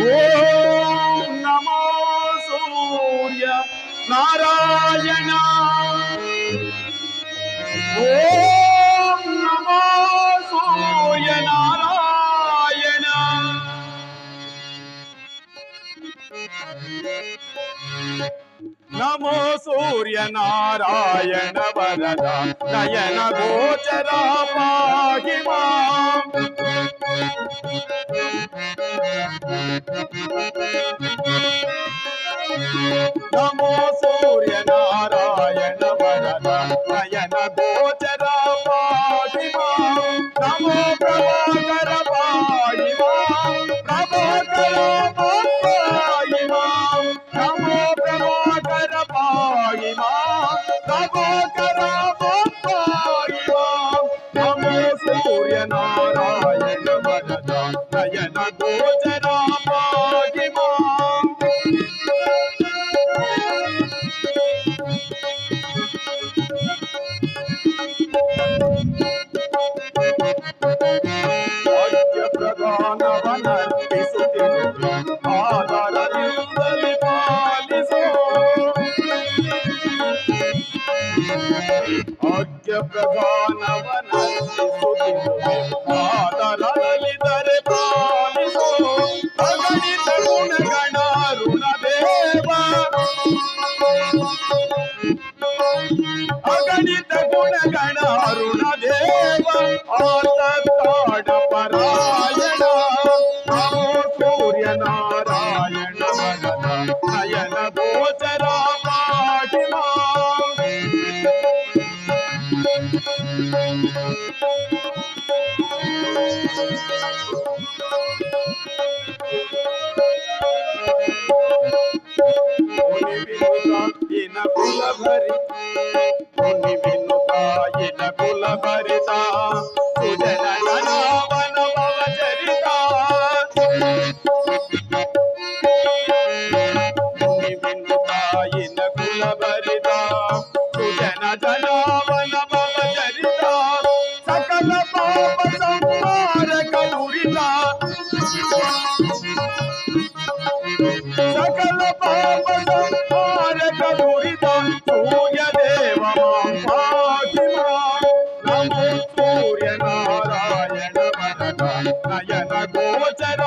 ಓಂ ನಮೋ ಸೂರ್ಯ ನಾರಾಯಣ. ಓಂ ನಮೋ ಸೂರ್ಯ ನಾರಾಯಣ. ನಮೋ ಸೂರ್ಯ ನಾರಾಯಣ ವರದ ನಯನ ಗೋಚರ ಪಾಹಿ ಮಾಂ. ನಮೋ ಸೂರ್ಯ ನಾರಾಯಣ ವರದ ನಯನ ಗೋಚರ ಪಾಹಿ ಮಾಂ. ನಮೋ ಪ್ರಭಾಕರ ಪಾಹಿ ಮಾಂ. ಪ್ರಭಾಕರ ಪಾಹಿ ಮಾಂ. ನಮೋ ಪ್ರಭಾಕರ ಪಾಹಿ ಮಾಂ. ಪ್ರಭಾಕರ ಪಾಹಿ ಮಾಂ. ನಮೋ ಸೂರ್ಯ ನಾರಾಯಣ ವರದ ನಯನ ಗೋಚರ ಪಾಹಿ ಮಾಂ. ಭಾಗ್ಯ ಪ್ರಧಾನವನರ್ಪಿಸುತ್ತಿರುವೆ ಆದರದಿಂದಲೇ ಪಾಲಿಸೋ. ಭಾಗ್ಯ ಪ್ರಧಾನವನರ್ಪಿಸುತ್ತಿರುವೆ ಆದರಲಿದರೆ ಪಾಲಿಸೋ. ಅಗಣಿತ ಗುಣಗಣ ಋಣದೇವ. ಅಗಣಿತ ಗುಣಗಣ ಋಣದೇವ. ಆತತಾಡ ಪರಾಯಣ. ನಮೋ ಸೂರ್ಯ ನಾರಾಯಣ ವರದ ನಯನ ಗೋಚರ ಪಾಹಿ ಮಾಂ. ಮುನಿ ವಿನುತಾಯಿನ ಕುಲ ಭರಿತ. ಮುನಿ ವಿನುತಾಯಿನ ಕುಲ ಭರಿತ. ಸುಜನ ಜನಾವನ ಭವ ಚರಿತ. ಮುನಿ ವಿನುತಾಯಿನ ಕುಲ ಭರಿತ. ಸುಜನ ಜನಾವನ ಭವ ಚರಿತ. ಸಕಲ ಪಾಪ ಸಂಹಾರಕ ದುರಿತ. ಸಕಲ ಪಾಪ ಸಂಹಾರಕ ದುರಿತ. ಸೂರ್ಯ ದೇವ ಮಾಂ ಪಾಹಿ ಮಾಂ. ನಮೋ ಸೂರ್ಯ ನಾರಾಯಣ ವರದ ನಯನ ಗೋಚರ